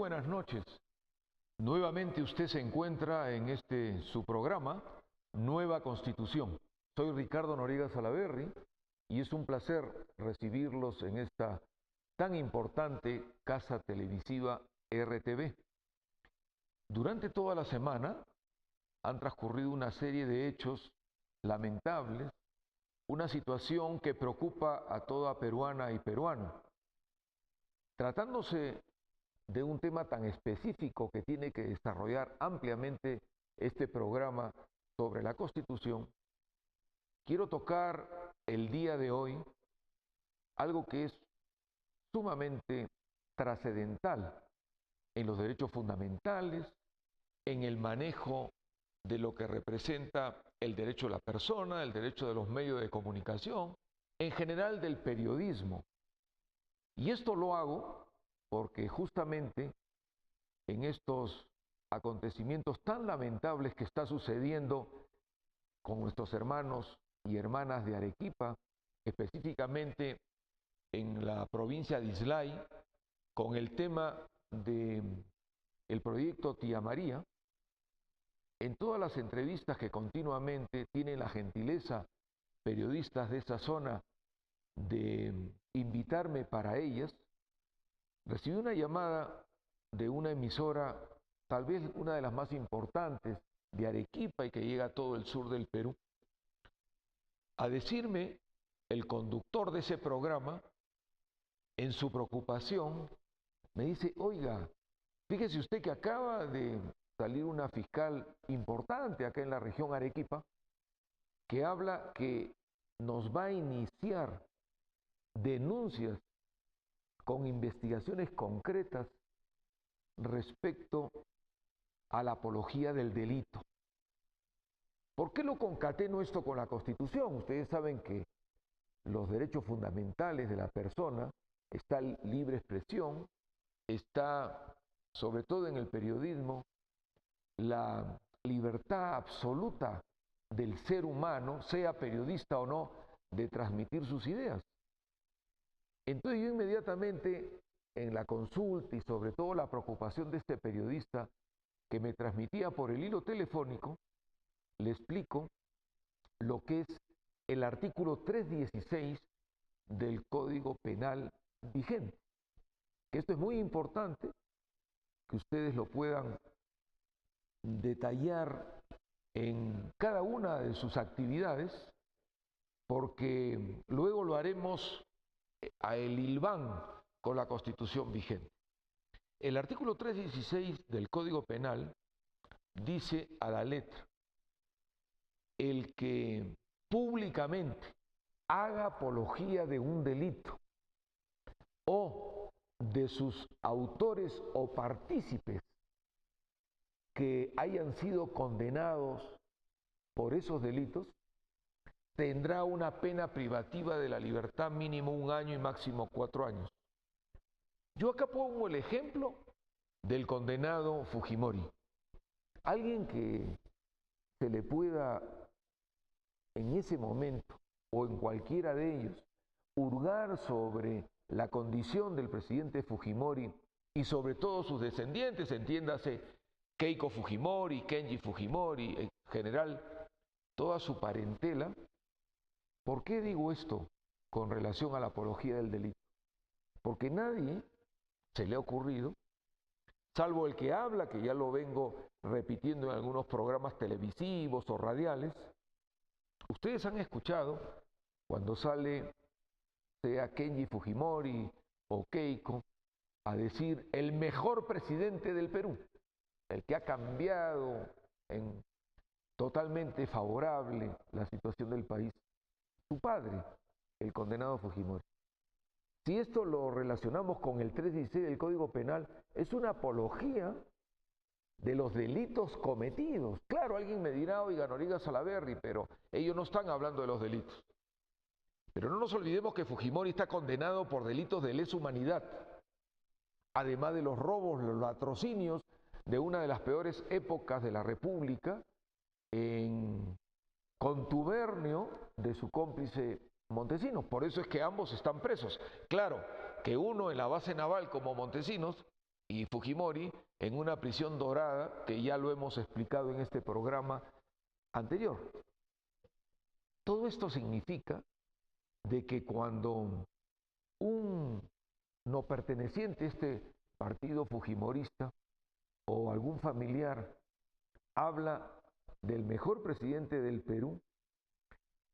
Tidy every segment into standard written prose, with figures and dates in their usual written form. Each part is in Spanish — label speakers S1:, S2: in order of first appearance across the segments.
S1: buenas noches. Nuevamente usted se encuentra en su programa, Nueva Constitución. Soy Ricardo Noriega Salaverry y es un placer recibirlos en esta tan importante casa televisiva RTV. Durante toda la semana han transcurrido una serie de hechos lamentables, una situación que preocupa a toda peruana y peruano. Tratándose de un tema tan específico que tiene que desarrollar ampliamente este programa sobre la Constitución, quiero tocar el día de hoy algo que es sumamente trascendental en los derechos fundamentales, en el manejo de lo que representa el derecho de la persona, el derecho de los medios de comunicación, en general del periodismo. Y esto lo hago porque justamente en estos acontecimientos tan lamentables que está sucediendo con nuestros hermanos y hermanas de Arequipa, específicamente en la provincia de Islay, con el tema del proyecto Tía María, en todas las entrevistas que continuamente tienen la gentileza periodistas de esa zona de invitarme para ellas, recibí una llamada de una emisora, tal vez una de las más importantes de Arequipa y que llega a todo el sur del Perú, a decirme, el conductor de ese programa, en su preocupación, me dice: oiga, fíjese usted que acaba de salir una fiscal importante acá en la región Arequipa, que habla que nos va a iniciar denuncias con investigaciones concretas respecto a la apología del delito. ¿Por qué lo concateno esto con la Constitución? Ustedes saben que los derechos fundamentales de la persona, está libre expresión, está, sobre todo en el periodismo, la libertad absoluta del ser humano, sea periodista o no, de transmitir sus ideas. Entonces yo inmediatamente, en la consulta y sobre todo la preocupación de este periodista que me transmitía por el hilo telefónico, le explico lo que es el artículo 316 del Código Penal vigente. Que esto es muy importante, que ustedes lo puedan detallar en cada una de sus actividades, porque luego lo haremos a el hilván con la Constitución vigente. El artículo 316 del Código Penal dice a la letra: el que públicamente haga apología de un delito o de sus autores o partícipes que hayan sido condenados por esos delitos, tendrá una pena privativa de la libertad mínimo 1 año y máximo 4 años. Yo acá pongo el ejemplo del condenado Fujimori. Alguien que se le pueda en ese momento o en cualquiera de ellos hurgar sobre la condición del presidente Fujimori y sobre todo sus descendientes, entiéndase Keiko Fujimori, Kenji Fujimori, en general toda su parentela. ¿Por qué digo esto con relación a la apología del delito? Porque nadie se le ha ocurrido, salvo el que habla, que ya lo vengo repitiendo en algunos programas televisivos o radiales. Ustedes han escuchado cuando sale, sea Kenji Fujimori o Keiko, a decir el mejor presidente del Perú, el que ha cambiado en totalmente favorable la situación del país, su padre, el condenado Fujimori. Si esto lo relacionamos con el 316 del Código Penal, es una apología de los delitos cometidos. Claro, alguien me dirá: oiga, Noriega Salaverry, pero ellos no están hablando de los delitos. Pero no nos olvidemos que Fujimori está condenado por delitos de lesa humanidad, además de los robos, los latrocinios de una de las peores épocas de la República, en contubernio de su cómplice Montesinos. Por eso es que ambos están presos. Claro que uno en la base naval como Montesinos y Fujimori en una prisión dorada, que ya lo hemos explicado en este programa anterior. Todo esto significa de que cuando un no perteneciente a este partido fujimorista o algún familiar habla del mejor presidente del Perú,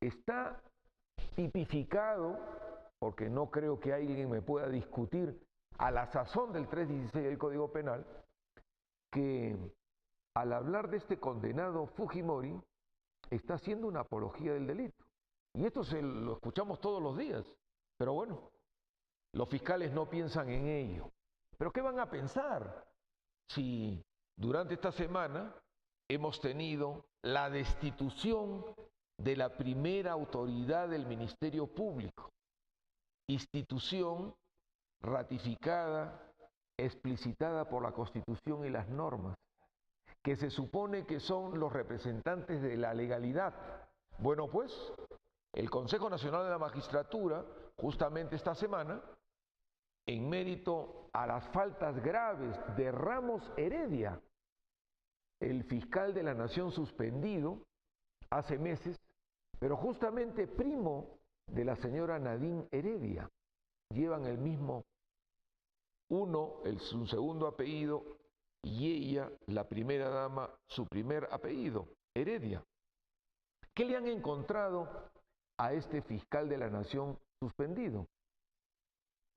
S1: está tipificado, porque no creo que alguien me pueda discutir a la sazón del 316 del Código Penal, que al hablar de este condenado Fujimori está haciendo una apología del delito. Y esto lo escuchamos todos los días, pero bueno, los fiscales no piensan en ello. ¿Pero qué van a pensar si durante esta semana hemos tenido la destitución de la primera autoridad del Ministerio Público, institución ratificada, explicitada por la Constitución y las normas, que se supone que son los representantes de la legalidad? Bueno, pues, el Consejo Nacional de la Magistratura, justamente esta semana, en mérito a las faltas graves de Ramos Heredia, el fiscal de la Nación suspendido hace meses, pero justamente primo de la señora Nadine Heredia, llevan el mismo, uno, su segundo apellido, y ella, la primera dama, su primer apellido, Heredia. ¿Qué le han encontrado a este fiscal de la Nación suspendido?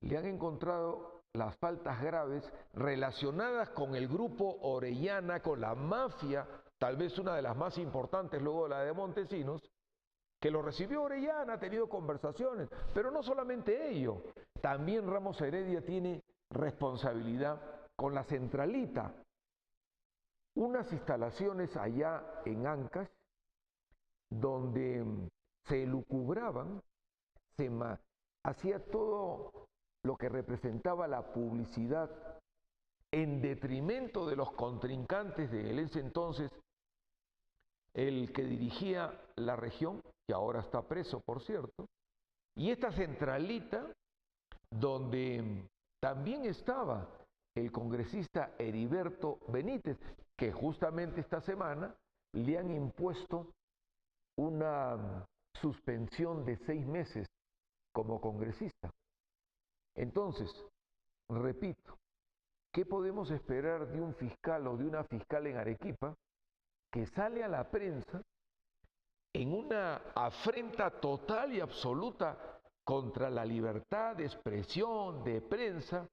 S1: Le han encontrado las faltas graves relacionadas con el grupo Orellana, con la mafia, tal vez una de las más importantes luego de la de Montesinos, que lo recibió Orellana, ha tenido conversaciones, pero no solamente ello, también Ramos Heredia tiene responsabilidad con la Centralita, unas instalaciones allá en Ancash, donde se elucubraban, hacía todo lo que representaba la publicidad en detrimento de los contrincantes de él, ese entonces, el que dirigía la región, que ahora está preso, por cierto, y esta centralita, donde también estaba el congresista Heriberto Benítez, que justamente esta semana le han impuesto una suspensión de 6 meses como congresista. Entonces, repito, ¿qué podemos esperar de un fiscal o de una fiscal en Arequipa que sale a la prensa en una afrenta total y absoluta contra la libertad de expresión, de prensa?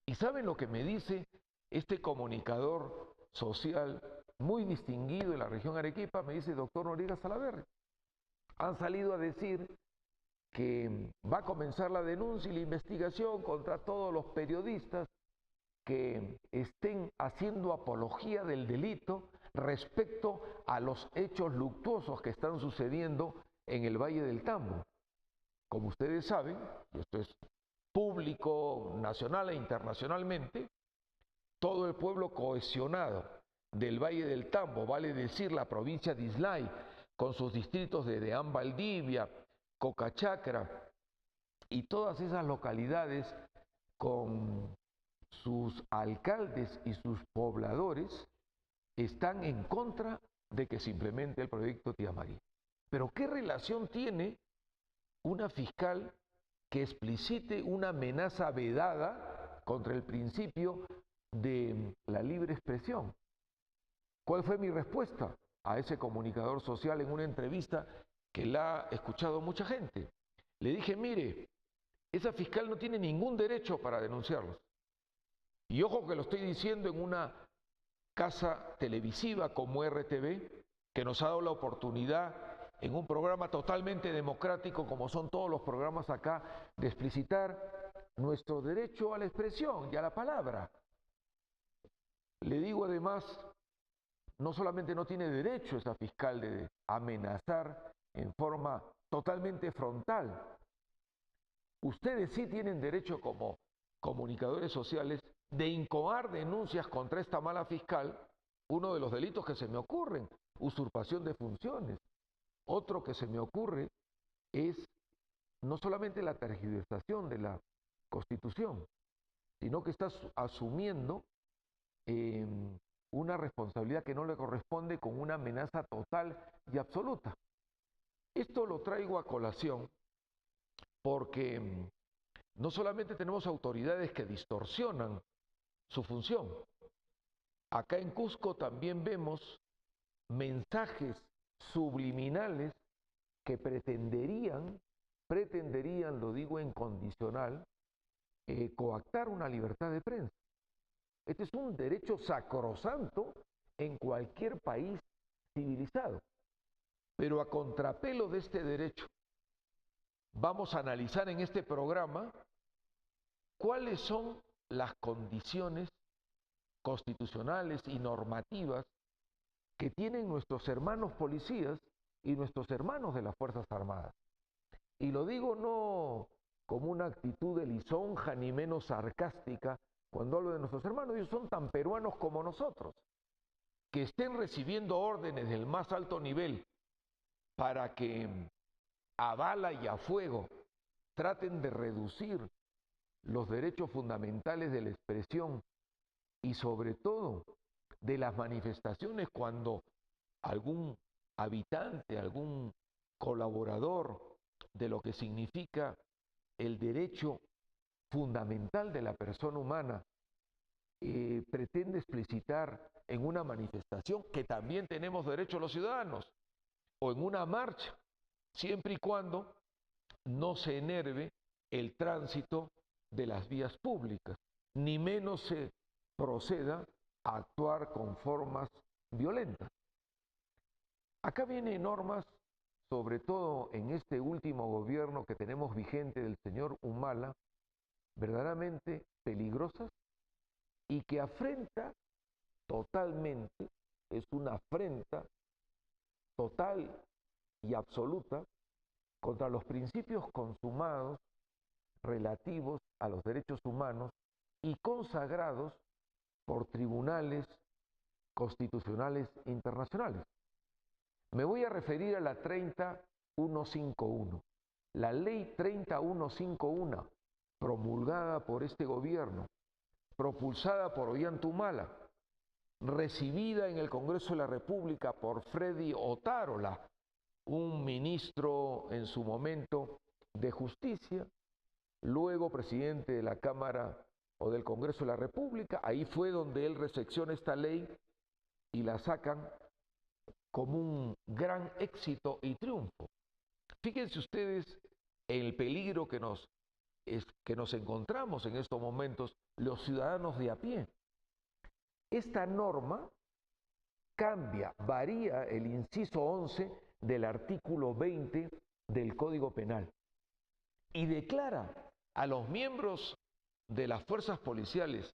S1: ¿Y saben lo que me dice este comunicador social muy distinguido en la región Arequipa? Me dice: doctor Noriega Salaverry, han salido a decir que va a comenzar la denuncia y la investigación contra todos los periodistas que estén haciendo apología del delito respecto a los hechos luctuosos que están sucediendo en el Valle del Tambo. Como ustedes saben, y esto es público, nacional e internacionalmente, todo el pueblo cohesionado del Valle del Tambo, vale decir la provincia de Islay, con sus distritos de Deán Valdivia, Cocachacra y todas esas localidades con sus alcaldes y sus pobladores, están en contra de que se implemente el proyecto Tía María. Pero ¿qué relación tiene una fiscal que explicite una amenaza vedada contra el principio de la libre expresión? ¿Cuál fue mi respuesta a ese comunicador social en una entrevista que la ha escuchado mucha gente? Le dije: mire, esa fiscal no tiene ningún derecho para denunciarlos. Y ojo que lo estoy diciendo en una casa televisiva como RTV, que nos ha dado la oportunidad en un programa totalmente democrático, como son todos los programas acá, de explicitar nuestro derecho a la expresión y a la palabra. Le digo además, no solamente no tiene derecho esa fiscal de amenazar en forma totalmente frontal, ustedes sí tienen derecho como comunicadores sociales de incoar denuncias contra esta mala fiscal. Uno de los delitos que se me ocurren, usurpación de funciones. Otro que se me ocurre es no solamente la tergiversación de la Constitución, sino que está asumiendo una responsabilidad que no le corresponde con una amenaza total y absoluta. Esto lo traigo a colación porque no solamente tenemos autoridades que distorsionan su función, acá en Cusco también vemos mensajes subliminales que pretenderían, lo digo en condicional, coactar una libertad de prensa. Este es un derecho sacrosanto en cualquier país civilizado. Pero a contrapelo de este derecho, vamos a analizar en este programa cuáles son las condiciones constitucionales y normativas que tienen nuestros hermanos policías y nuestros hermanos de las Fuerzas Armadas. Y lo digo no como una actitud de lisonja ni menos sarcástica cuando hablo de nuestros hermanos, ellos son tan peruanos como nosotros. Que estén recibiendo órdenes del más alto nivel para que a bala y a fuego traten de reducir los derechos fundamentales de la expresión y sobre todo de las manifestaciones cuando algún habitante, algún colaborador de lo que significa el derecho fundamental de la persona humana pretende explicitar en una manifestación que también tenemos derecho los ciudadanos o en una marcha, siempre y cuando no se enerve el tránsito de las vías públicas, ni menos se proceda a actuar con formas violentas. Acá vienen normas, sobre todo en este último gobierno que tenemos vigente del señor Humala, verdaderamente peligrosas y que afrenta totalmente, es una afrenta total y absoluta contra los principios consumados relativos a los derechos humanos y consagrados por tribunales constitucionales internacionales. Me voy a referir a la 30151. La ley 30151, promulgada por este gobierno, propulsada por Ollanta, recibida en el Congreso de la República por Freddy Otárola, un ministro en su momento de Justicia, luego presidente de la Cámara o del Congreso de la República. Ahí fue donde él recepciona esta ley y la sacan como un gran éxito y triunfo. Fíjense ustedes el peligro que nos encontramos en estos momentos los ciudadanos de a pie. Esta norma cambia, varía el inciso 11 del artículo 20 del Código Penal y declara a los miembros de las fuerzas policiales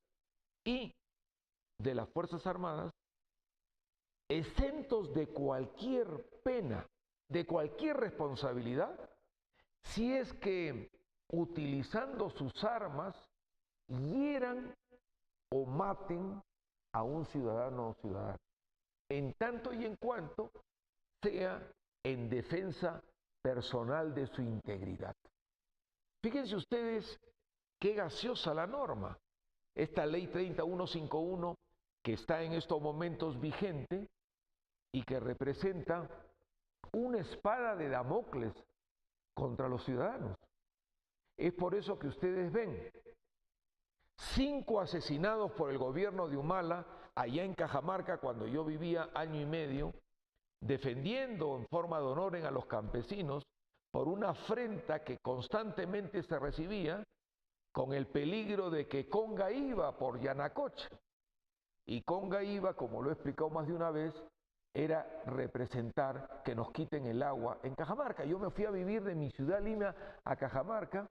S1: y de las Fuerzas Armadas exentos de cualquier pena, de cualquier responsabilidad, si es que utilizando sus armas hieran o maten a un ciudadano o ciudadana, en tanto y en cuanto sea en defensa personal de su integridad. Fíjense ustedes qué gaseosa la norma. Esta ley 30151 que está en estos momentos vigente y que representa una espada de Damocles contra los ciudadanos. Es por eso que ustedes ven 5 asesinados por el gobierno de Humala allá en Cajamarca cuando yo vivía año y medio, defendiendo en forma de honor a los campesinos por una afrenta que constantemente se recibía con el peligro de que Conga iba por Yanacocha. Y Conga iba, como lo he explicado más de una vez, era representar que nos quiten el agua en Cajamarca. Yo me fui a vivir de mi ciudad Lima a Cajamarca.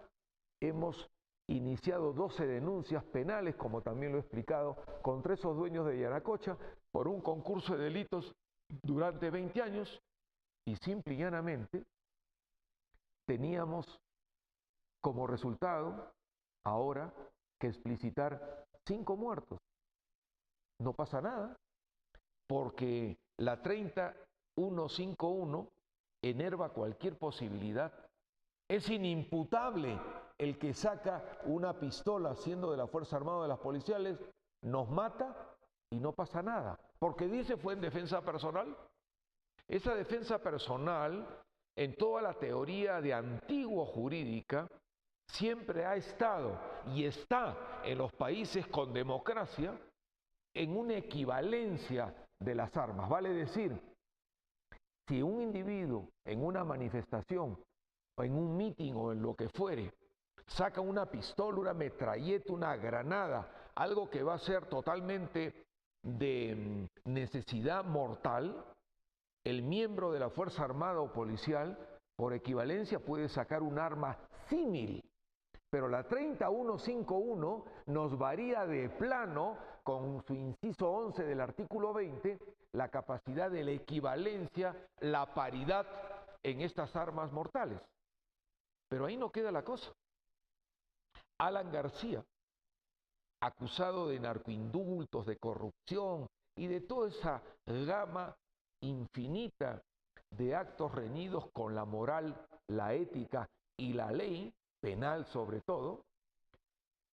S1: Hemos iniciado 12 denuncias penales, como también lo he explicado, contra esos dueños de Yanacocha por un concurso de delitos durante 20 años y simple y llanamente teníamos como resultado ahora que explicitar 5 muertos. No pasa nada, porque la 30151 enerva cualquier posibilidad. Es inimputable el que saca una pistola siendo de la Fuerza Armada de las policiales, nos mata y no pasa nada. Porque dice fue en defensa personal. Esa defensa personal, en toda la teoría de antiguo jurídica, siempre ha estado y está en los países con democracia en una equivalencia de las armas. Vale decir, si un individuo en una manifestación o en un mitin o en lo que fuere, saca una pistola, una metralleta, una granada, algo que va a ser totalmente de necesidad mortal, el miembro de la Fuerza Armada o policial, por equivalencia, puede sacar un arma símil. Pero la 30151 nos varía de plano, con su inciso 11 del artículo 20, la capacidad de la equivalencia, la paridad en estas armas mortales. Pero ahí no queda la cosa. Alan García, acusado de narcoindultos, de corrupción y de toda esa gama infinita de actos reñidos con la moral, la ética y la ley penal sobre todo,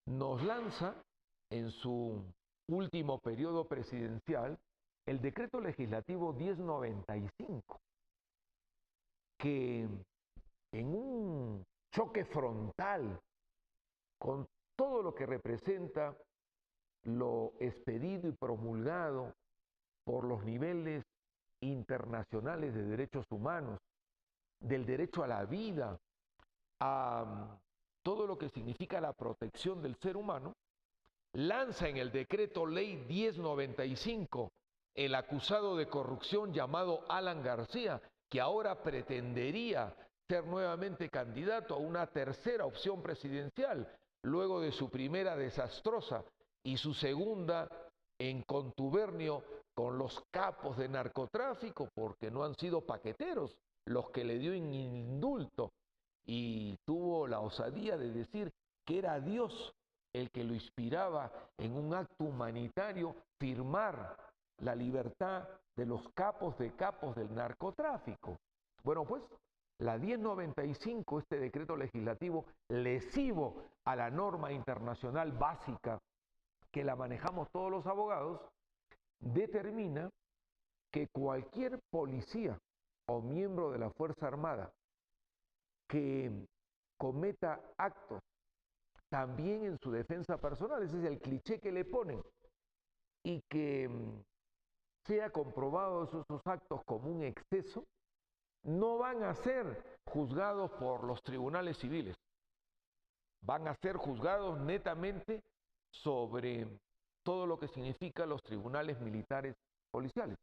S1: nos lanza en su último periodo presidencial el decreto legislativo 1095, que en un choque frontal con todo lo que representa lo expedido y promulgado por los niveles internacionales de derechos humanos, del derecho a la vida, a todo lo que significa la protección del ser humano, lanza en el decreto ley 1095 el acusado de corrupción llamado Alan García, que ahora pretendería ser nuevamente candidato a una tercera opción presidencial, luego de su primera desastrosa y su segunda en contubernio con los capos de narcotráfico, porque no han sido paqueteros los que le dio en indulto, y tuvo la osadía de decir que era Dios el que lo inspiraba en un acto humanitario firmar la libertad de los capos del narcotráfico. Bueno, pues la 1095, este decreto legislativo lesivo a la norma internacional básica que la manejamos todos los abogados, determina que cualquier policía o miembro de la Fuerza Armada que cometa actos también en su defensa personal, ese es el cliché que le ponen, y que sea comprobado esos actos como un exceso, no van a ser juzgados por los tribunales civiles, van a ser juzgados netamente sobre todo lo que significa los tribunales militares policiales.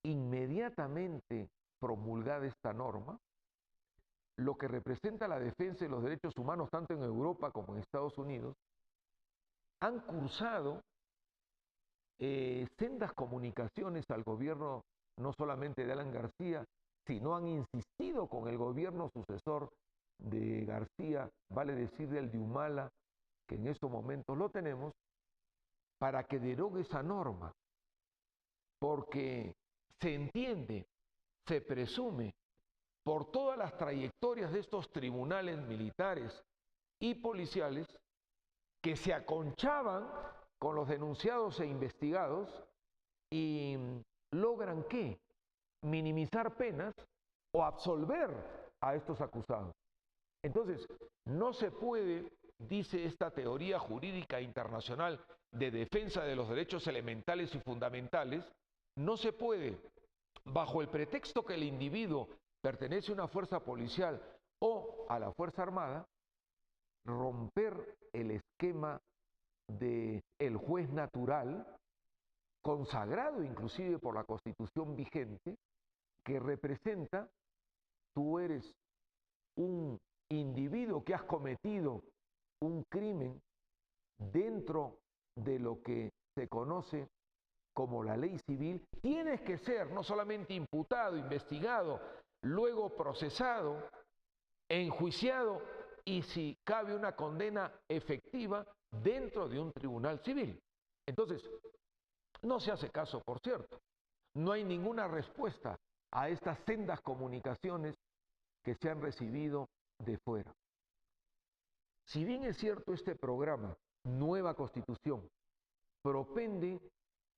S1: Inmediatamente promulgada esta norma, lo que representa la defensa de los derechos humanos tanto en Europa como en Estados Unidos, han cursado sendas comunicaciones al gobierno, no solamente de Alan García, sino han insistido con el gobierno sucesor de García, vale decir del de Humala, que en estos momentos lo tenemos, para que derogue esa norma, porque se entiende, se presume, por todas las trayectorias de estos tribunales militares y policiales, que se aconchaban con los denunciados e investigados y logran ¿qué? Minimizar penas o absolver a estos acusados. Entonces, no se puede, dice esta teoría jurídica internacional de defensa de los derechos elementales y fundamentales, no se puede, bajo el pretexto que el individuo pertenece a una fuerza policial o a la Fuerza Armada, romper el esquema del juez natural, consagrado inclusive por la Constitución vigente, que representa, tú eres un individuo que has cometido un crimen dentro de lo que se conoce como la ley civil, tienes que ser no solamente imputado, investigado, luego procesado, enjuiciado y si cabe una condena efectiva dentro de un tribunal civil. Entonces, no se hace caso, por cierto. No hay ninguna respuesta a estas sendas comunicaciones que se han recibido de fuera. Si bien es cierto este programa, Nueva Constitución, propende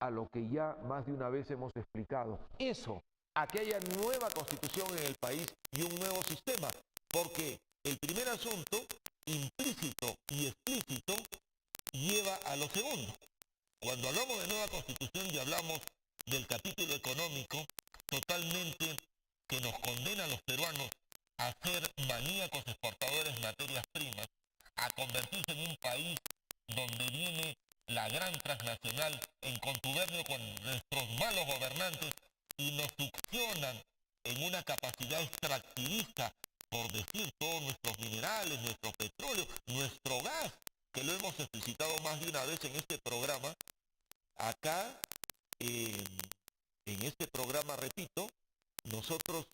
S1: a lo que ya más de una vez hemos explicado. Eso, a que haya nueva constitución en el país y un nuevo sistema. Porque el primer asunto, implícito y explícito, lleva a lo segundo. Cuando hablamos de nueva constitución y hablamos del capítulo económico, totalmente que nos condena a los peruanos a ser maníacos exportadores de materias primas, a convertirse en un país donde viene la gran transnacional en contubernio con nuestros malos gobernantes y nos succionan en una capacidad extractivista, por decir, todos nuestros minerales, nuestro petróleo, nuestro gas, que lo hemos explicitado más de una vez en este programa. Acá, en este programa, repito, nosotros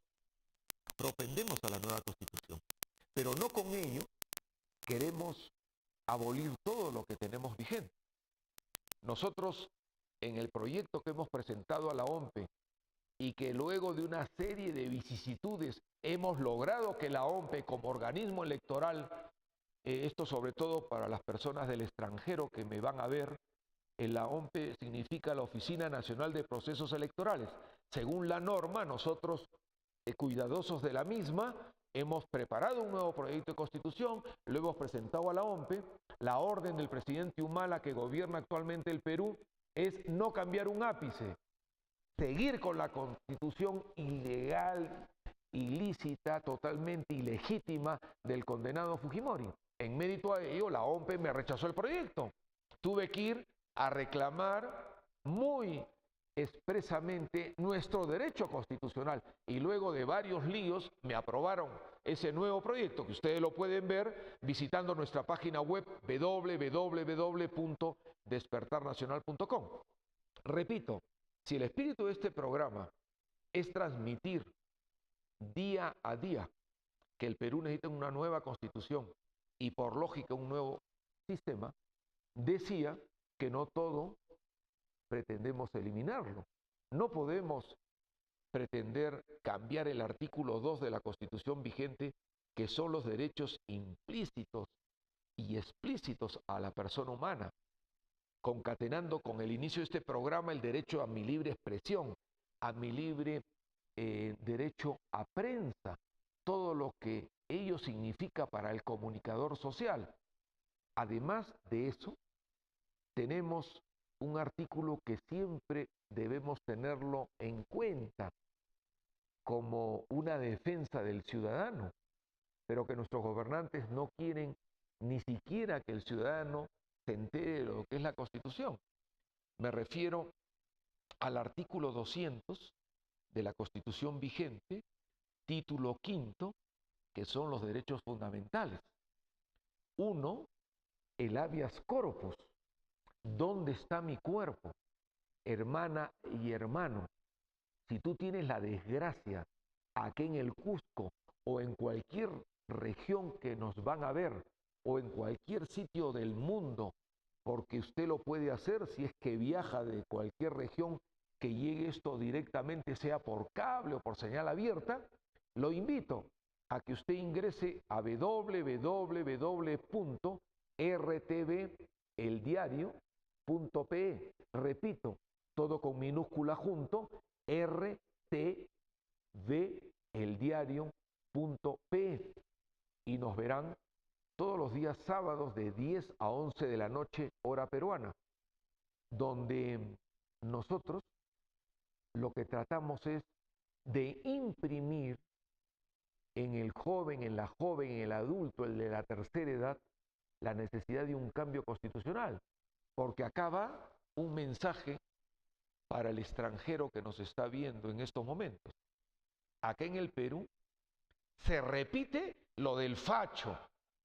S1: propendemos a la nueva Constitución, pero no con ello queremos abolir todo lo que tenemos vigente. Nosotros, en el proyecto que hemos presentado a la OMPE y que luego de una serie de vicisitudes hemos logrado que la OMPE como organismo electoral, esto sobre todo para las personas del extranjero que me van a ver, la OMPE significa la Oficina Nacional de Procesos Electorales. Según la norma, nosotros, cuidadosos de la misma, hemos preparado un nuevo proyecto de constitución, lo hemos presentado a la OMPE. La orden del presidente Humala, que gobierna actualmente el Perú, es no cambiar un ápice, seguir con la constitución ilegal, ilícita, totalmente ilegítima del condenado Fujimori. En mérito a ello, la OMPE me rechazó el proyecto. Tuve que ir a reclamar muy expresamente nuestro derecho constitucional y luego de varios líos me aprobaron ese nuevo proyecto que ustedes lo pueden ver visitando nuestra página web www.despertarnacional.com. Repito, si el espíritu de este programa es transmitir día a día que el Perú necesita una nueva constitución y por lógica un nuevo sistema, decía que no todo pretendemos eliminarlo. No podemos pretender cambiar el artículo 2 de la Constitución vigente, que son los derechos implícitos y explícitos a la persona humana, concatenando con el inicio de este programa el derecho a mi libre expresión, a mi libre derecho a prensa, todo lo que ello significa para el comunicador social. Además de eso, tenemos un artículo que siempre debemos tenerlo en cuenta como una defensa del ciudadano, pero que nuestros gobernantes no quieren ni siquiera que el ciudadano se entere de lo que es la Constitución. Me refiero al artículo 200 de la Constitución vigente, título quinto, que son los derechos fundamentales. Uno, el habeas corpus. ¿Dónde está mi cuerpo? Hermana y hermano, si tú tienes la desgracia aquí en el Cusco o en cualquier región que nos van a ver o en cualquier sitio del mundo, porque usted lo puede hacer si es que viaja de cualquier región, que llegue esto directamente, sea por cable o por señal abierta, lo invito a que usted ingrese a www.rtveldiario.pe. Repito, todo con minúscula junto, rtveldiario.pe, y nos verán todos los días sábados de 10 a 11 de la noche, hora peruana, donde nosotros lo que tratamos es de imprimir en el joven, en la joven, en el adulto, el de la tercera edad, la necesidad de un cambio constitucional, porque acá va un mensaje para el extranjero que nos está viendo en estos momentos. Acá en el Perú se repite lo del facho,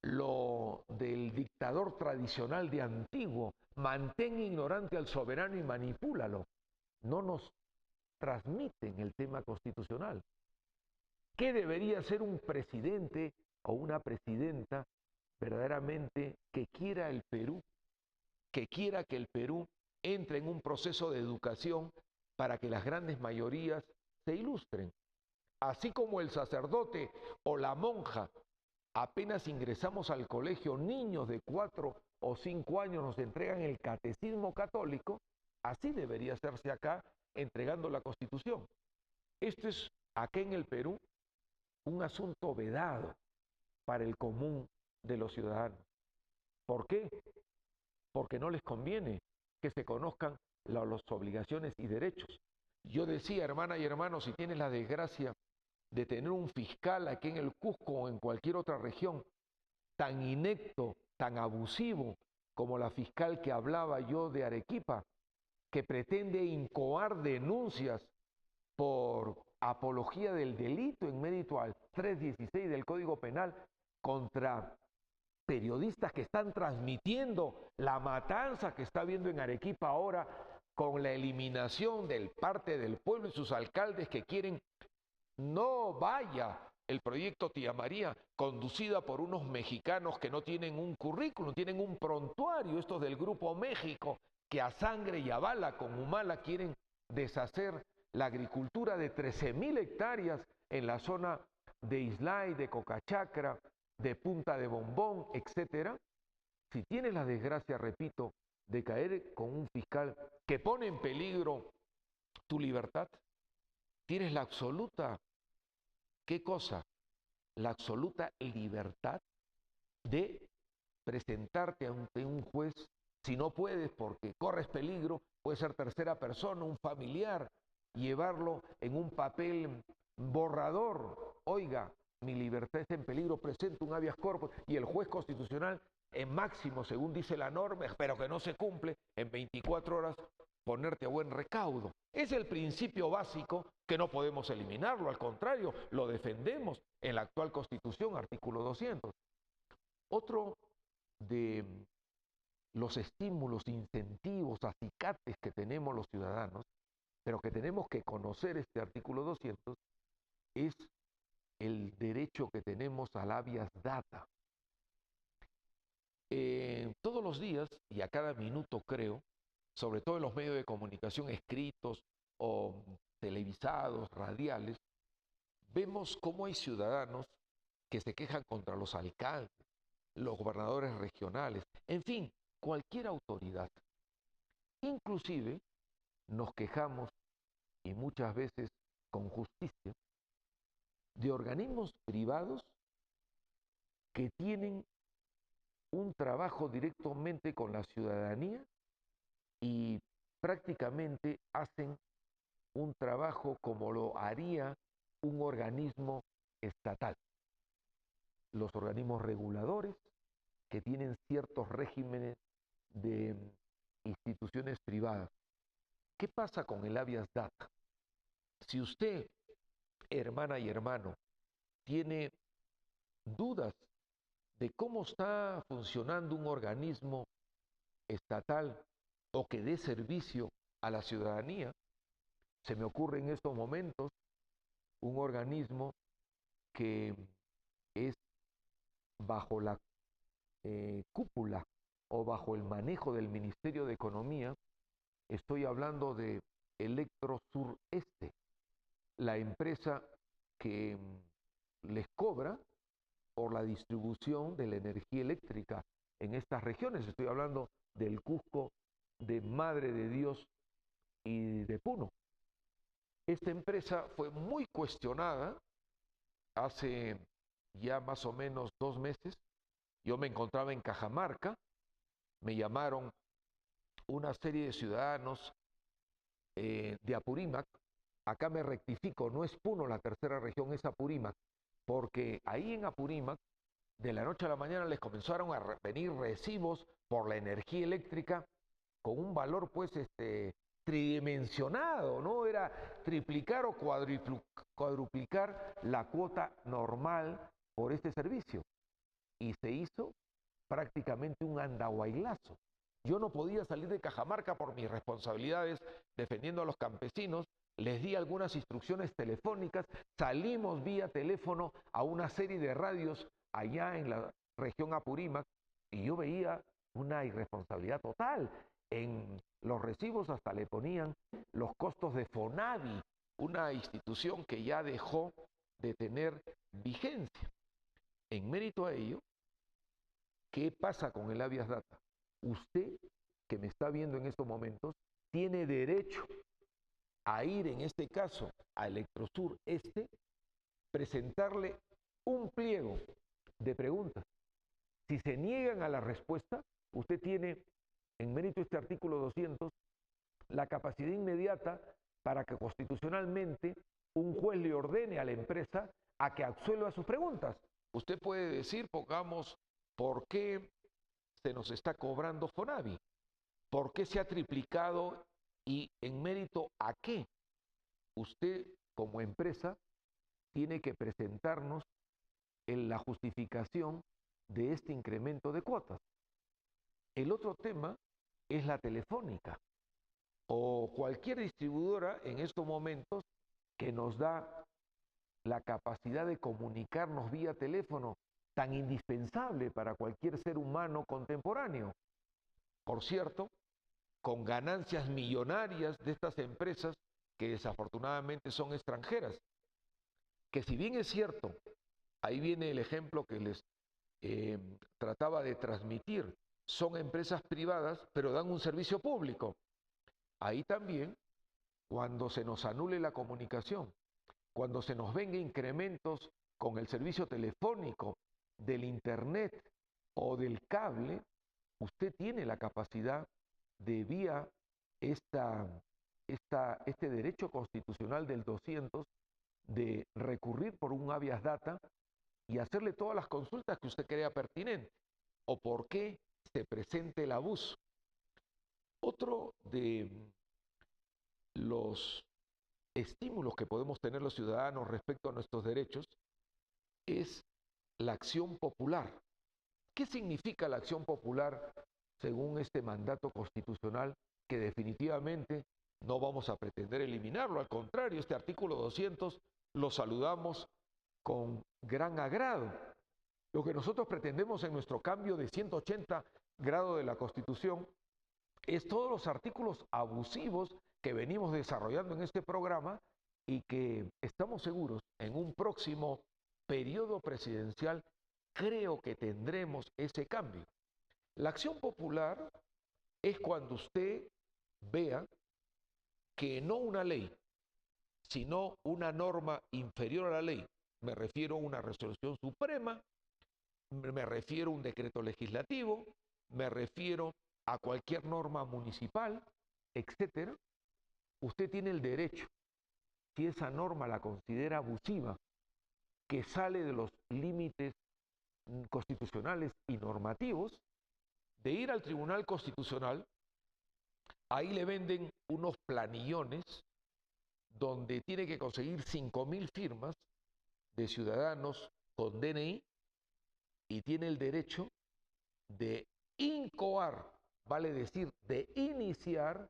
S1: lo del dictador tradicional de antiguo: mantén ignorante al soberano y manipúlalo. No nos transmiten el tema constitucional. ¿Qué debería ser un presidente o una presidenta verdaderamente que quiera el Perú, que quiera que el Perú entre en un proceso de educación para que las grandes mayorías se ilustren? Así como el sacerdote o la monja apenas ingresamos al colegio, niños de 4 o 5 años nos entregan el catecismo católico, así debería hacerse acá, entregando la Constitución. Esto es, acá en el Perú, un asunto vedado para el común de los ciudadanos. ¿Por qué? Porque no les conviene que se conozcan las obligaciones y derechos. Yo decía, hermana y hermano, si tienes la desgracia de tener un fiscal aquí en el Cusco o en cualquier otra región tan inepto, tan abusivo como la fiscal que hablaba yo de Arequipa, que pretende incoar denuncias por apología del delito en mérito al 316 del Código Penal contra periodistas que están transmitiendo la matanza que está habiendo en Arequipa ahora con la eliminación del parte del pueblo y sus alcaldes que quieren no vaya el proyecto Tía María, conducida por unos mexicanos que no tienen un currículum, tienen un prontuario, estos del Grupo México, que a sangre y a bala con Humala quieren deshacer la agricultura de 13,000 hectáreas en la zona de Islay, de Cocachacra, de Punta de Bombón, etcétera. Si tienes la desgracia, repito, de caer con un fiscal que pone en peligro tu libertad, tienes la absoluta, ¿qué cosa? La absoluta libertad de presentarte ante un juez, si no puedes porque corres peligro, puede ser tercera persona, un familiar, llevarlo en un papel borrador. Oiga, mi libertad está en peligro, presento un habeas corpus y el juez constitucional en máximo, según dice la norma, pero que no se cumple, en 24 horas ponerte a buen recaudo. Es el principio básico que no podemos eliminarlo, al contrario, lo defendemos en la actual Constitución, artículo 200. Otro de los estímulos, incentivos, acicates que tenemos los ciudadanos, pero que tenemos que conocer este artículo 200, es el derecho que tenemos al habeas data. Todos los días y a cada minuto creo, sobre todo en los medios de comunicación escritos o televisados, radiales, vemos cómo hay ciudadanos que se quejan contra los alcaldes, los gobernadores regionales, en fin, cualquier autoridad. Inclusive nos quejamos, y muchas veces con justicia, de organismos privados que tienen un trabajo directamente con la ciudadanía y prácticamente hacen un trabajo como lo haría un organismo estatal. Los organismos reguladores que tienen ciertos regímenes de instituciones privadas. ¿Qué pasa con el habeas data? Si usted, hermana y hermano, tiene dudas de cómo está funcionando un organismo estatal o que dé servicio a la ciudadanía, se me ocurre en estos momentos un organismo que es bajo la cúpula o bajo el manejo del Ministerio de Economía. Estoy hablando de Electrosureste, la empresa que les cobra por la distribución de la energía eléctrica en estas regiones. Estoy hablando del Cusco, de Madre de Dios y de Puno. Esta empresa fue muy cuestionada hace ya más o menos 2 meses. Yo me encontraba en Cajamarca, me llamaron una serie de ciudadanos de Apurímac. Acá me rectifico, no es Puno la tercera región, es Apurímac, porque ahí en Apurímac, de la noche a la mañana les comenzaron a venir recibos por la energía eléctrica con un valor pues tridimensionado, ¿no? Era triplicar o cuadruplicar la cuota normal por este servicio. Y se hizo prácticamente un andahuaylazo. Yo no podía salir de Cajamarca por mis responsabilidades defendiendo a los campesinos. Les di algunas instrucciones telefónicas, salimos vía teléfono a una serie de radios allá en la región Apurímac y yo veía una irresponsabilidad total. En los recibos hasta le ponían los costos de Fonavi, una institución que ya dejó de tener vigencia. en mérito a ello, ¿qué pasa con el habeas data? Usted, que me está viendo en estos momentos, tiene derecho a ir, en este caso, a Electrosur Este, presentarle un pliego de preguntas. Si se niegan a la respuesta, usted tiene, en mérito de este artículo 200, la capacidad inmediata para que constitucionalmente un juez le ordene a la empresa a que absuelva sus preguntas. Usted puede decir, pongamos, ¿por qué se nos está cobrando FONAVI? ¿Por qué se ha triplicado y en mérito a qué? Usted, como empresa, tiene que presentarnos en la justificación de este incremento de cuotas. El otro tema es la telefónica o cualquier distribuidora en estos momentos que nos da la capacidad de comunicarnos vía teléfono, tan indispensable para cualquier ser humano contemporáneo. Por cierto, con ganancias millonarias de estas empresas que desafortunadamente son extranjeras, que si bien es cierto, ahí viene el ejemplo que les trataba de transmitir, son empresas privadas, pero dan un servicio público. Ahí también, cuando se nos anule la comunicación, cuando se nos venga incrementos con el servicio telefónico, del internet o del cable, usted tiene la capacidad de vía este derecho constitucional del 200 de recurrir por un habeas data y hacerle todas las consultas que usted crea pertinente o por qué se presente el abuso. Otro de los estímulos que podemos tener los ciudadanos respecto a nuestros derechos es la acción popular. ¿Qué significa la acción popular según este mandato constitucional que definitivamente no vamos a pretender eliminarlo? Al contrario, este artículo 200 lo saludamos con gran agrado. Lo que nosotros pretendemos en nuestro cambio de 180 grados de la Constitución es todos los artículos abusivos que venimos desarrollando en este programa y que estamos seguros en un próximo periodo presidencial creo que tendremos ese cambio. La acción popular es cuando usted vea que no una ley, sino una norma inferior a la ley, me refiero a una resolución suprema, me refiero a un decreto legislativo, me refiero a cualquier norma municipal, etcétera, usted tiene el derecho, si esa norma la considera abusiva, que sale de los límites constitucionales y normativos, de ir al Tribunal Constitucional. Ahí le venden unos planillones donde tiene que conseguir 5.000 firmas de ciudadanos con DNI y tiene el derecho de incoar, vale decir, de iniciar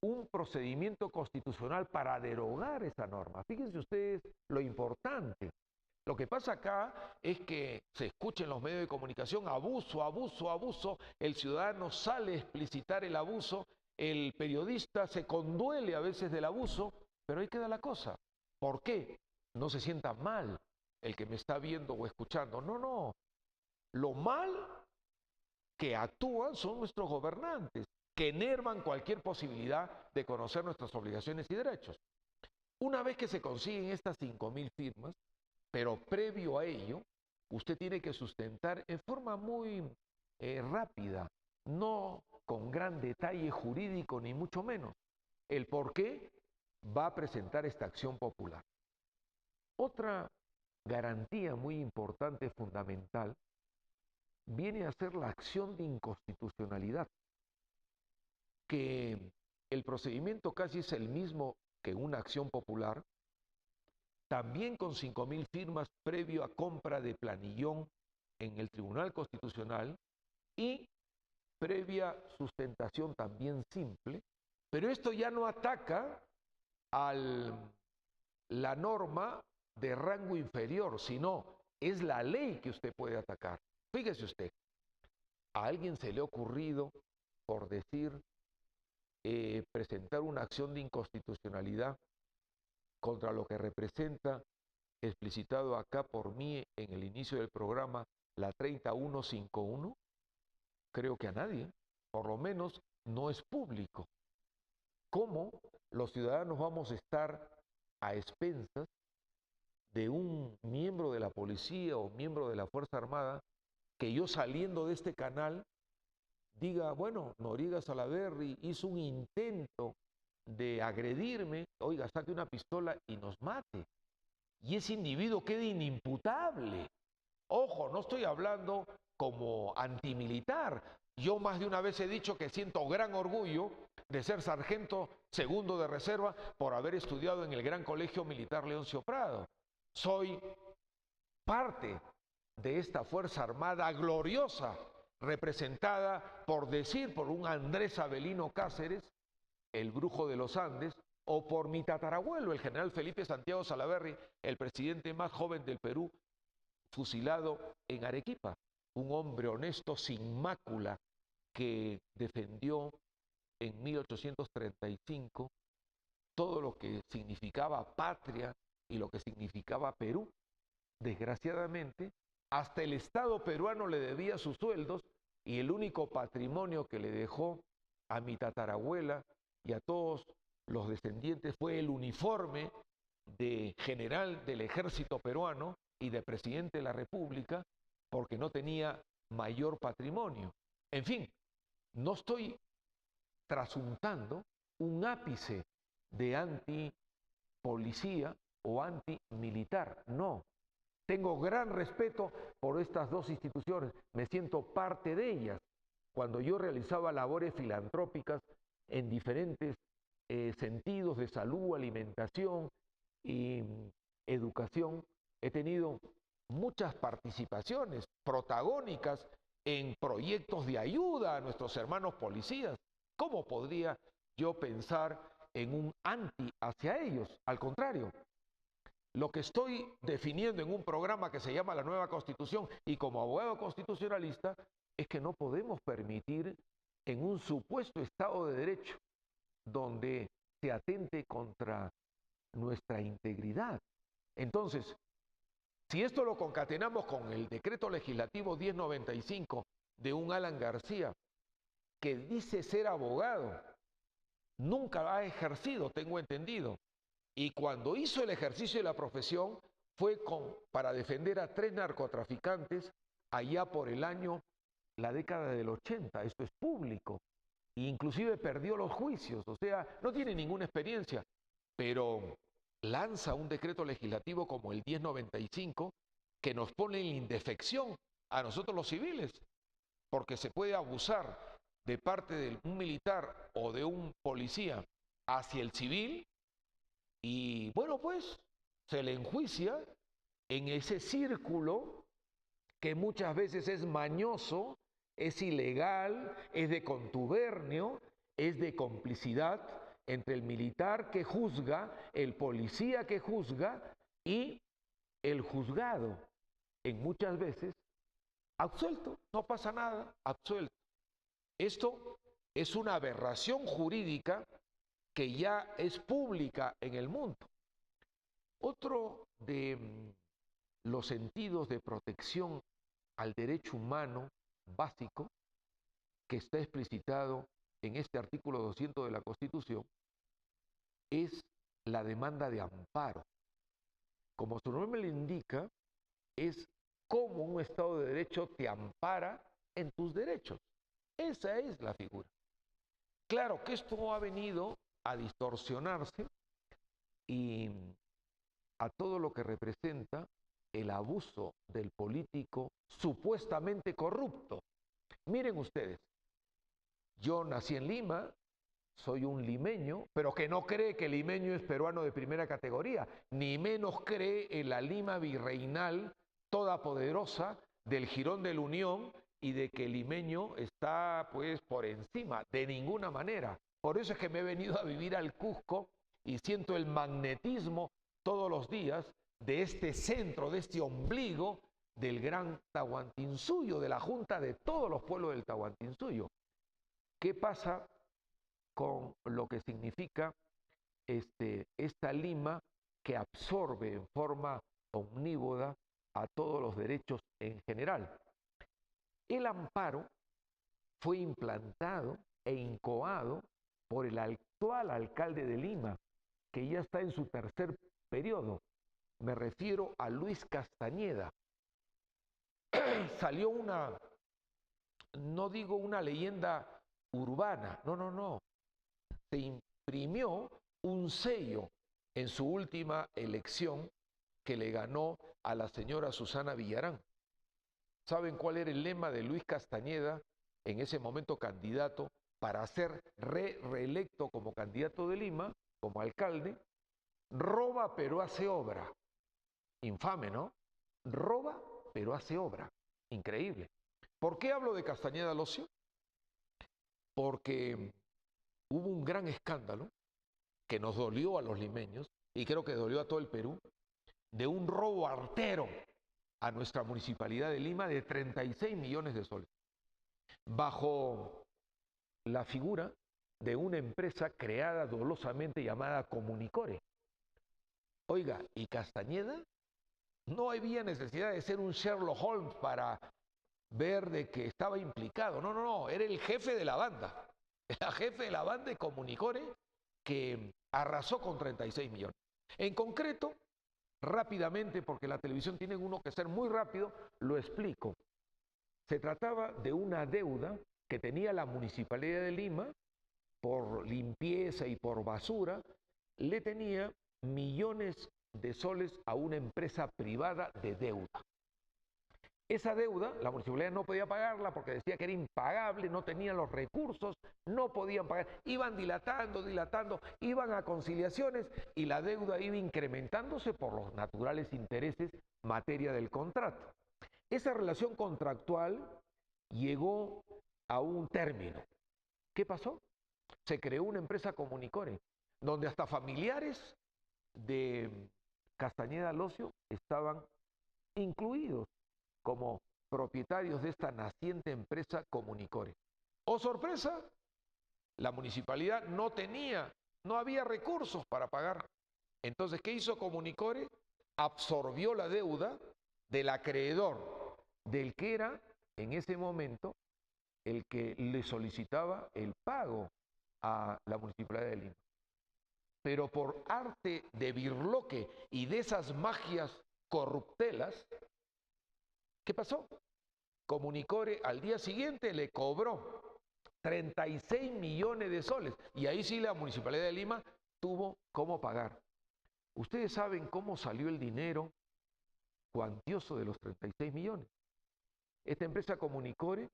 S1: un procedimiento constitucional para derogar esa norma. Fíjense ustedes lo importante. Lo que pasa acá es que se escucha en los medios de comunicación abuso, abuso, abuso, el ciudadano sale a explicitar el abuso, el periodista se conduele a veces del abuso, pero ahí queda la cosa. ¿Por qué? No se sienta mal el que me está viendo o escuchando. No, no. Lo mal que actúan son nuestros gobernantes, que enervan cualquier posibilidad de conocer nuestras obligaciones y derechos. Una vez que se consiguen estas 5.000 firmas, pero previo a ello, usted tiene que sustentar en forma muy rápida, no con gran detalle jurídico ni mucho menos, el por qué va a presentar esta acción popular. Otra garantía muy importante, fundamental, viene a ser la acción de inconstitucionalidad, que el procedimiento casi es el mismo que una acción popular, también con 5.000 firmas previo a compra de planillón en el Tribunal Constitucional y previa sustentación también simple, pero esto ya no ataca a la norma de rango inferior, sino es la ley que usted puede atacar. Fíjese usted, a alguien se le ha ocurrido, por decir, presentar una acción de inconstitucionalidad contra lo que representa explicitado acá por mí en el inicio del programa, la 30151? Creo que a nadie, por lo menos no es público. ¿Cómo los ciudadanos vamos a estar a expensas de un miembro de la policía o miembro de la Fuerza Armada que yo saliendo de este canal diga, bueno, Noriega Salaverry hizo un intento de agredirme, oiga, saque una pistola y nos mate? Y ese individuo queda inimputable. Ojo, no estoy hablando como antimilitar. Yo más de una vez he dicho que siento gran orgullo de ser sargento segundo de reserva por haber estudiado en el Gran Colegio Militar Leoncio Prado. Soy parte de esta Fuerza Armada gloriosa, representada, por decir, por un Andrés Avelino Cáceres, el Brujo de los Andes, o por mi tatarabuelo, el general Felipe Santiago Salaverry, el presidente más joven del Perú, fusilado en Arequipa, un hombre honesto, sin mácula, que defendió en 1835 todo lo que significaba patria y lo que significaba Perú. Desgraciadamente, hasta el Estado peruano le debía sus sueldos y el único patrimonio que le dejó a mi tatarabuela y a todos los descendientes fue el uniforme de general del ejército peruano y de presidente de la República, porque no tenía mayor patrimonio. En fin, no estoy trasuntando un ápice de antipolicía o antimilitar, no. Tengo gran respeto por estas dos instituciones, me siento parte de ellas. Cuando yo realizaba labores filantrópicas en diferentes sentidos de salud, alimentación y educación, he tenido muchas participaciones protagónicas en proyectos de ayuda a nuestros hermanos policías. ¿Cómo podría yo pensar en un anti hacia ellos? Al contrario, lo que estoy definiendo en un programa que se llama La Nueva Constitución y como abogado constitucionalista es que no podemos permitir en un supuesto Estado de Derecho donde se atente contra nuestra integridad. Entonces, si esto lo concatenamos con el decreto legislativo 1095 de un Alan García, que dice ser abogado, nunca ha ejercido, tengo entendido, y cuando hizo el ejercicio de la profesión fue para defender a 3 narcotraficantes allá por la década del 80, esto es público, e inclusive perdió los juicios, o sea, no tiene ninguna experiencia, pero lanza un decreto legislativo como el 1095 que nos pone en indefección a nosotros los civiles, porque se puede abusar de parte de un militar o de un policía hacia el civil y bueno, pues se le enjuicia en ese círculo que muchas veces es mañoso, es ilegal, es de contubernio, es de complicidad entre el militar que juzga, el policía que juzga y el juzgado, en muchas veces absuelto, no pasa nada, absuelto. Esto es una aberración jurídica que ya es pública en el mundo. Otro de los sentidos de protección al derecho humano básico que está explicitado en este artículo 200 de la Constitución es la demanda de amparo. Como su nombre le indica, es cómo un Estado de Derecho te ampara en tus derechos. Esa es la figura. Claro que esto ha venido a distorsionarse y a todo lo que representa el abuso del político supuestamente corrupto. Miren ustedes, yo nací en Lima, soy un limeño, pero que no cree que el limeño es peruano de primera categoría, ni menos cree en la Lima virreinal todopoderosa del Jirón de la Unión y de que el limeño está pues por encima, de ninguna manera. Por eso es que me he venido a vivir al Cusco y siento el magnetismo todos los días de este centro, de este ombligo del gran Tahuantinsuyo, de la junta de todos los pueblos del Tahuantinsuyo. ¿Qué pasa con lo que significa esta Lima que absorbe en forma omnívoda a todos los derechos en general. El amparo fue implantado e incoado por el actual alcalde de Lima, que ya está en su tercer periodo. Me refiero a Luis Castañeda. Salió no digo una leyenda urbana, no. Se imprimió un sello en su última elección que le ganó a la señora Susana Villarán. ¿Saben cuál era el lema de Luis Castañeda, en ese momento candidato, para ser reelecto como candidato de Lima, como alcalde? Roba pero hace obra. Infame, ¿no? Roba pero hace obra. Increíble. ¿Por qué hablo de Castañeda Locio? Porque hubo un gran escándalo que nos dolió a los limeños y creo que dolió a todo el Perú, de un robo artero a nuestra municipalidad de Lima de 36 millones de soles, bajo la figura de una empresa creada dolosamente llamada Comunicore. Oiga, ¿y Castañeda? No había necesidad de ser un Sherlock Holmes para ver de que estaba implicado. No, era el jefe de la banda. El jefe de la banda de Comunicore, que arrasó con 36 millones. En concreto, rápidamente, porque la televisión tiene uno que ser muy rápido, lo explico. Se trataba de una deuda que tenía la Municipalidad de Lima por limpieza y por basura, le tenía millones de soles a una empresa privada de deuda. Esa deuda, la municipalidad no podía pagarla porque decía que era impagable, no tenían los recursos, no podían pagar. Iban dilatando, iban a conciliaciones y la deuda iba incrementándose por los naturales intereses materia del contrato. Esa relación contractual llegó a un término. ¿Qué pasó? Se creó una empresa Comunicore, donde hasta familiares de Castañeda Locio estaban incluidos como propietarios de esta naciente empresa Comunicore. ¡Oh, sorpresa! La municipalidad no había recursos para pagar. Entonces, ¿qué hizo Comunicore? Absorbió la deuda del acreedor, del que era en ese momento el que le solicitaba el pago a la municipalidad de Lima. Pero por arte de birloque y de esas magias corruptelas, ¿qué pasó? Comunicore al día siguiente le cobró 36 millones de soles y ahí sí la Municipalidad de Lima tuvo cómo pagar. Ustedes saben cómo salió el dinero cuantioso de los 36 millones. Esta empresa Comunicore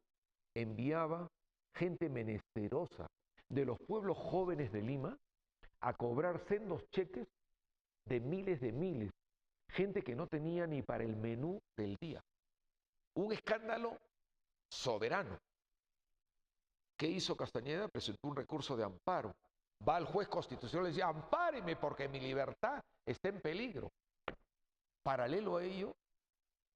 S1: enviaba gente menesterosa de los pueblos jóvenes de Lima a cobrar sendos cheques de miles, gente que no tenía ni para el menú del día. Un escándalo soberano. ¿Qué hizo Castañeda? Presentó un recurso de amparo. Va al juez constitucional y le dice, ampáreme porque mi libertad está en peligro. Paralelo a ello,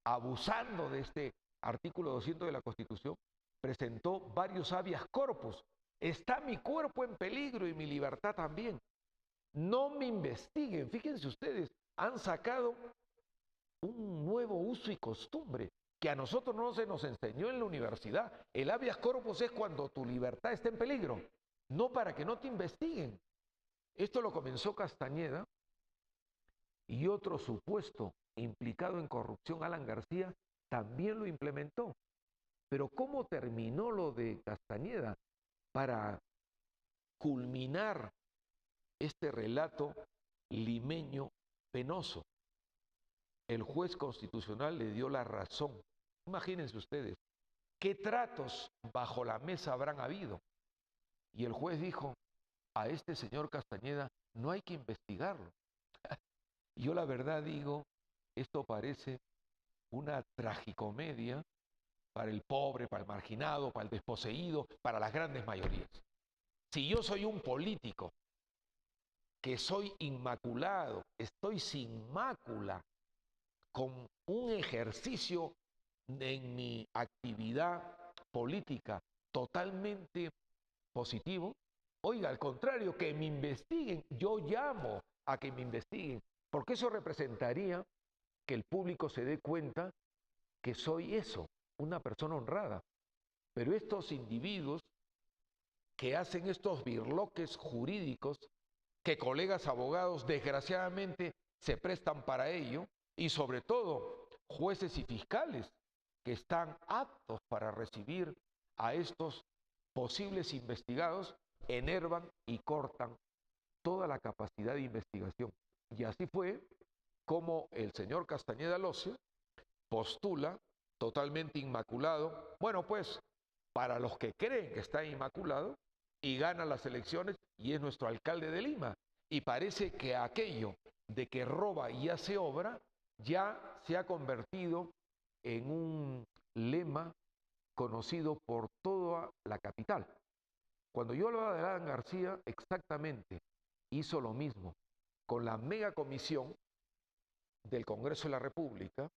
S1: abusando de este artículo 200 de la Constitución, presentó varios habeas corpus. Está mi cuerpo en peligro y mi libertad también. No me investiguen. Fíjense ustedes, han sacado un nuevo uso y costumbre que a nosotros no se nos enseñó en la universidad. El habeas corpus es cuando tu libertad está en peligro, no para que no te investiguen. Esto lo comenzó Castañeda y otro supuesto implicado en corrupción, Alan García, también lo implementó. Pero ¿cómo terminó lo de Castañeda? Para culminar este relato limeño penoso, el juez constitucional le dio la razón. Imagínense ustedes, ¿qué tratos bajo la mesa habrán habido? Y el juez dijo, a este señor Castañeda no hay que investigarlo. Yo la verdad digo, esto parece una tragicomedia para el pobre, para el marginado, para el desposeído, para las grandes mayorías. Si yo soy un político que soy inmaculado, estoy sin mácula, con un ejercicio en mi actividad política totalmente positivo, oiga, al contrario, que me investiguen, yo llamo a que me investiguen, porque eso representaría que el público se dé cuenta que soy eso, una persona honrada. Pero estos individuos que hacen estos birloques jurídicos, que colegas abogados desgraciadamente se prestan para ello, y sobre todo jueces y fiscales que están aptos para recibir a estos posibles investigados, enervan y cortan toda la capacidad de investigación. Y así fue como el señor Castañeda Loce postula totalmente inmaculado, bueno pues, para los que creen que está inmaculado, y gana las elecciones y es nuestro alcalde de Lima. Y parece que aquello de que roba y hace obra ya se ha convertido en un lema conocido por toda la capital. Cuando yo hablaba de Alan García, exactamente hizo lo mismo con la mega comisión del Congreso de la República,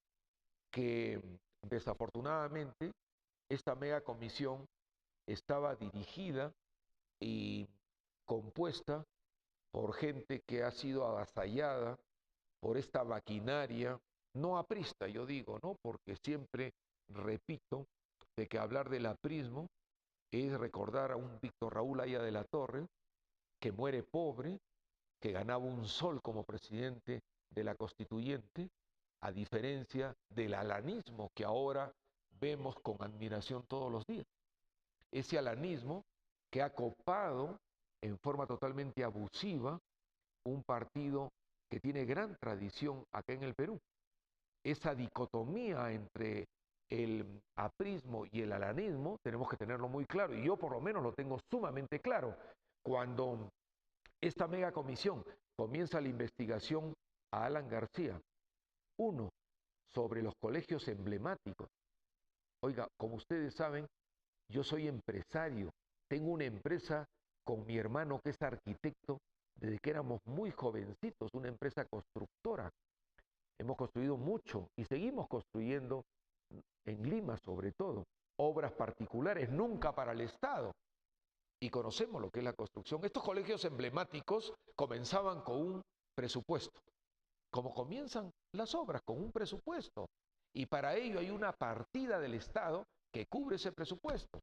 S1: que desafortunadamente esta mega comisión estaba dirigida y compuesta por gente que ha sido avasallada por esta maquinaria, no aprista, yo digo, ¿no? Porque siempre repito de que hablar del aprismo es recordar a un Víctor Raúl Haya de la Torre, que muere pobre, que ganaba un sol como presidente de la Constituyente, a diferencia del alanismo que ahora vemos con admiración todos los días. Ese alanismo que ha copado en forma totalmente abusiva un partido que tiene gran tradición acá en el Perú. Esa dicotomía entre el aprismo y el alanismo tenemos que tenerlo muy claro, y yo por lo menos lo tengo sumamente claro. Cuando esta mega comisión comienza la investigación a Alan García, uno, sobre los colegios emblemáticos. Oiga, como ustedes saben, yo soy empresario, tengo una empresa con mi hermano que es arquitecto desde que éramos muy jovencitos, una empresa constructora. Hemos construido mucho y seguimos construyendo en Lima sobre todo, obras particulares, nunca para el Estado. Y conocemos lo que es la construcción. Estos colegios emblemáticos comenzaban con un presupuesto, como comienzan las obras, con un presupuesto. Y para ello hay una partida del Estado que cubre ese presupuesto.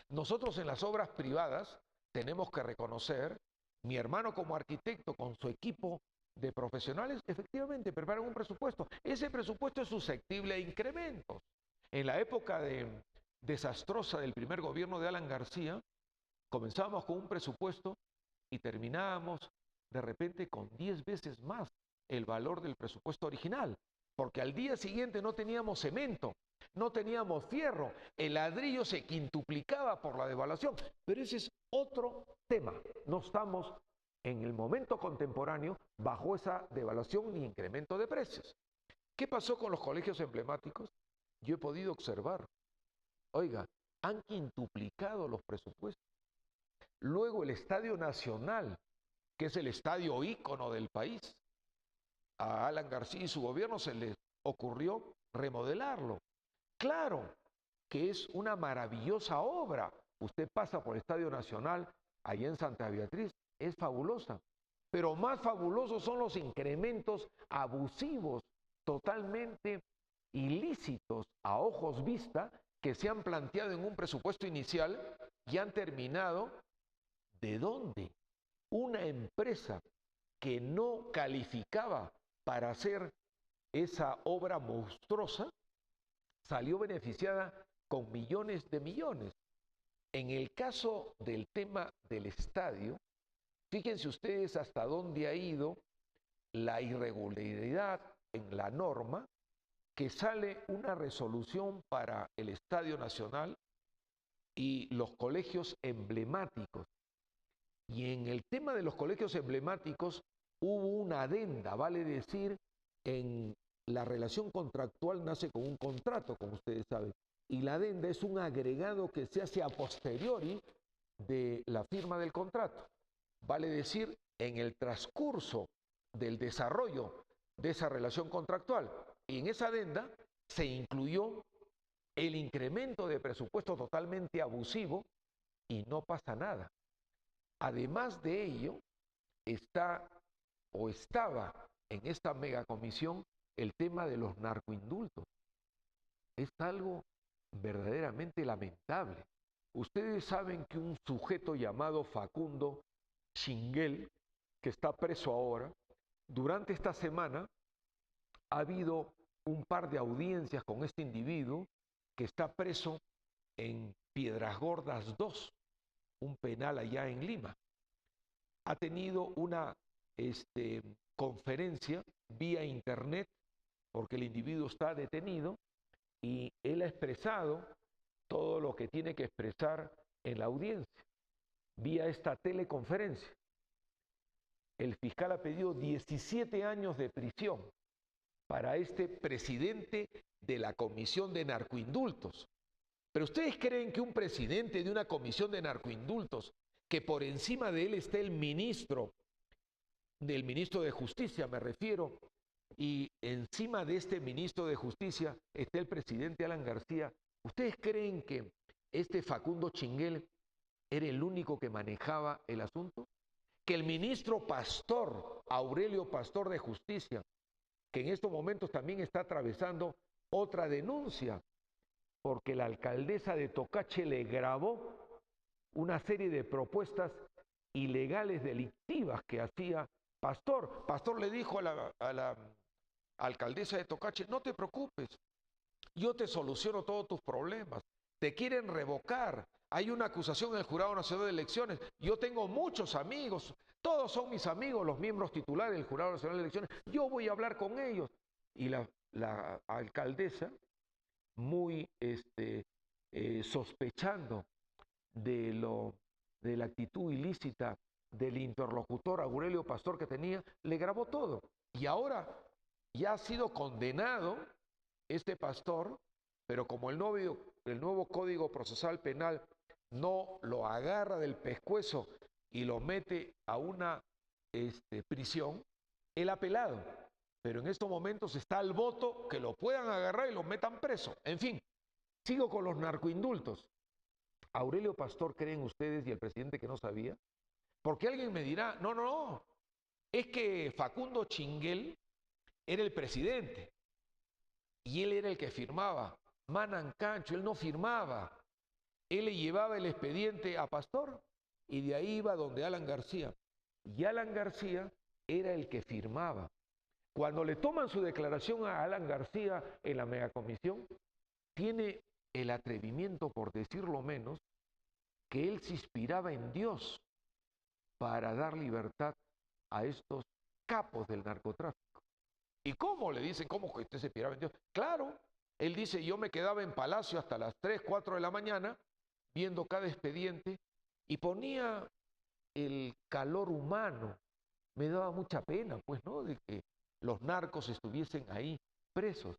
S1: Nosotros en las obras privadas tenemos que reconocer, mi hermano como arquitecto con su equipo de profesionales, efectivamente preparan un presupuesto. Ese presupuesto es susceptible a incrementos. En la época desastrosa del primer gobierno de Alan García, comenzábamos con un presupuesto y terminábamos de repente con 10 veces más el valor del presupuesto original, porque al día siguiente no teníamos cemento, no teníamos fierro, el ladrillo se quintuplicaba por la devaluación, pero ese es otro tema. No estamos en el momento contemporáneo bajo esa devaluación ni incremento de precios. ¿Qué pasó con los colegios emblemáticos? Yo he podido observar, oiga, han quintuplicado los presupuestos. Luego el Estadio Nacional, que es el estadio ícono del país, a Alan García y su gobierno se les ocurrió remodelarlo. Claro que es una maravillosa obra. Usted pasa por el Estadio Nacional, allá en Santa Beatriz, es fabulosa. Pero más fabulosos son los incrementos abusivos, totalmente ilícitos a ojos vista, que se han planteado en un presupuesto inicial y han terminado. ¿De dónde? Una empresa que no calificaba para hacer esa obra monstruosa salió beneficiada con millones de millones. En el caso del tema del estadio, fíjense ustedes hasta dónde ha ido la irregularidad en la norma, que sale una resolución para el Estadio Nacional y los colegios emblemáticos. Y en el tema de los colegios emblemáticos hubo una adenda, vale decir, en la relación contractual nace con un contrato, como ustedes saben, y la adenda es un agregado que se hace a posteriori de la firma del contrato. Vale decir, en el transcurso del desarrollo de esa relación contractual. Y en esa adenda se incluyó el incremento de presupuesto totalmente abusivo y no pasa nada. Además de ello, está o estaba en esta megacomisión el tema de los narcoindultos. Es algo verdaderamente lamentable. Ustedes saben que un sujeto llamado Facundo Chinguel, que está preso ahora, durante esta semana ha habido un par de audiencias con este individuo que está preso en Piedras Gordas 2, un penal allá en Lima. Ha tenido una conferencia vía internet porque el individuo está detenido y él ha expresado todo lo que tiene que expresar en la audiencia vía esta teleconferencia. El fiscal ha pedido 17 años de prisión para este presidente de la Comisión de Narcoindultos. Pero ustedes creen que un presidente de una comisión de narcoindultos, que por encima de él esté el ministro, del ministro de Justicia me refiero, y encima de este ministro de Justicia está el presidente Alan García, ¿ustedes creen que este Facundo Chinguel era el único que manejaba el asunto? Que el ministro Pastor, Aurelio Pastor de Justicia, que en estos momentos también está atravesando otra denuncia, porque la alcaldesa de Tocache le grabó una serie de propuestas ilegales delictivas que hacía Pastor. Pastor le dijo a la alcaldesa de Tocache, no te preocupes, yo te soluciono todos tus problemas. Te quieren revocar, hay una acusación en el Jurado Nacional de Elecciones, yo tengo muchos amigos, todos son mis amigos, los miembros titulares del Jurado Nacional de Elecciones, yo voy a hablar con ellos. Y la alcaldesa, muy sospechando de la actitud ilícita del interlocutor Aurelio Pastor que tenía, le grabó todo. Y ahora ya ha sido condenado este pastor, pero como el nuevo Código Procesal Penal no lo agarra del pescuezo y lo mete a una prisión, él ha apelado. Pero en estos momentos está al voto que lo puedan agarrar y lo metan preso. En fin, sigo con los narcoindultos. ¿Aurelio Pastor creen ustedes y el presidente que no sabía? Porque alguien me dirá, no, es que Facundo Chinguel era el presidente y él era el que firmaba. Manan Cancho, él no firmaba. Él le llevaba el expediente a Pastor y de ahí iba donde Alan García. Y Alan García era el que firmaba. Cuando le toman su declaración a Alan García en la megacomisión, tiene el atrevimiento, por decirlo menos, que él se inspiraba en Dios para dar libertad a estos capos del narcotráfico. ¿Y cómo? Le dicen, ¿cómo que usted se inspiraba en Dios? Claro, él dice, yo me quedaba en Palacio hasta las 3, 4 de la mañana, viendo cada expediente, y ponía el calor humano. Me daba mucha pena, pues, ¿no?, de que los narcos estuviesen ahí presos.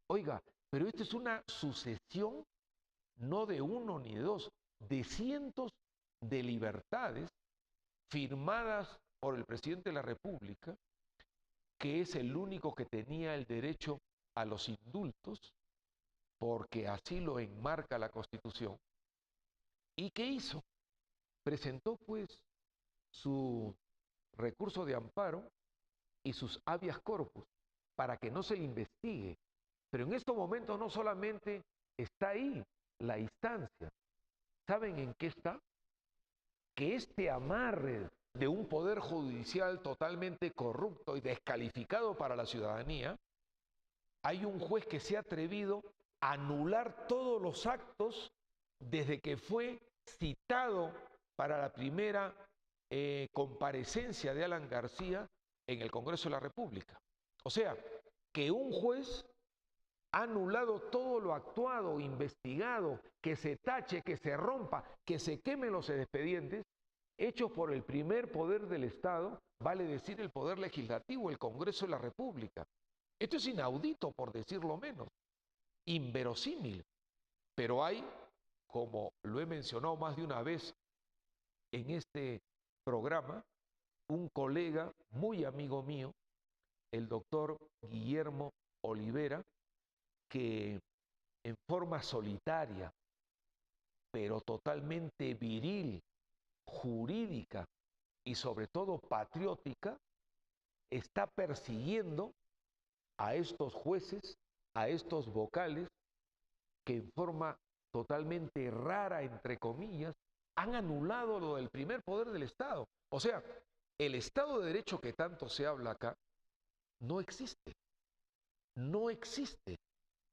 S1: Oiga, pero esta es una sucesión, no de uno ni de dos, de cientos de libertades firmadas por el presidente de la República, que es el único que tenía el derecho a los indultos, porque así lo enmarca la Constitución. ¿Y qué hizo? Presentó pues su recurso de amparo y sus habeas corpus para que no se le investigue. Pero en estos momentos no solamente está ahí la instancia. ¿Saben en qué está? Que este amarre de un poder judicial totalmente corrupto y descalificado para la ciudadanía, hay un juez que se ha atrevido a anular todos los actos desde que fue citado para la primera comparecencia de Alan García en el Congreso de la República. O sea, que un juez ha anulado todo lo actuado, investigado, que se tache, que se rompa, que se quemen los expedientes, hechos por el primer poder del Estado, vale decir el poder legislativo, el Congreso de la República. Esto es inaudito, por decirlo menos, inverosímil, pero hay, como lo he mencionado más de una vez en este programa, un colega muy amigo mío, el doctor Guillermo Olivera, que en forma solitaria, pero totalmente viril, jurídica y sobre todo patriótica, está persiguiendo a estos jueces, a estos vocales, que en forma totalmente rara, entre comillas, han anulado lo del primer poder del Estado. O sea, el Estado de Derecho que tanto se habla acá no existe, no existe.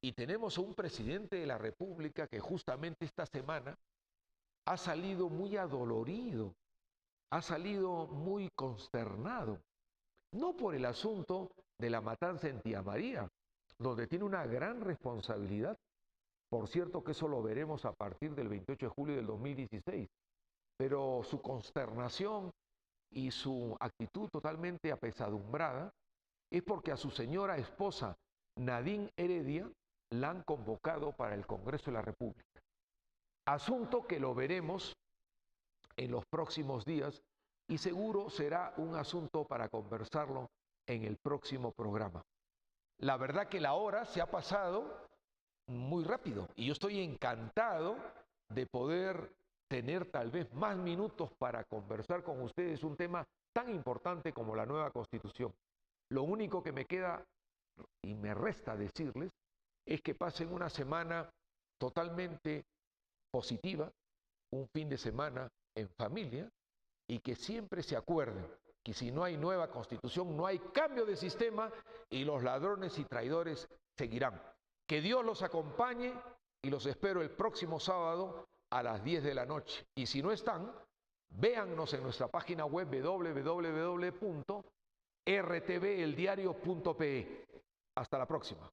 S1: Y tenemos a un presidente de la República que justamente esta semana ha salido muy adolorido, ha salido muy consternado, no por el asunto de la matanza en Tía María, donde tiene una gran responsabilidad. Por cierto que eso lo veremos a partir del 28 de julio del 2016, pero su consternación y su actitud totalmente apesadumbrada es porque a su señora esposa, Nadine Heredia, la han convocado para el Congreso de la República. Asunto que lo veremos en los próximos días y seguro será un asunto para conversarlo en el próximo programa. La verdad que la hora se ha pasado muy rápido y yo estoy encantado de poder tener tal vez más minutos para conversar con ustedes un tema tan importante como la nueva Constitución. Lo único que me queda y me resta decirles es que pasen una semana totalmente positiva, un fin de semana en familia, y que siempre se acuerden que si no hay nueva Constitución, no hay cambio de sistema y los ladrones y traidores seguirán. Que Dios los acompañe y los espero el próximo sábado a las 10 de la noche. Y si no están, véannos en nuestra página web www.rtveldiario.pe. Hasta la próxima.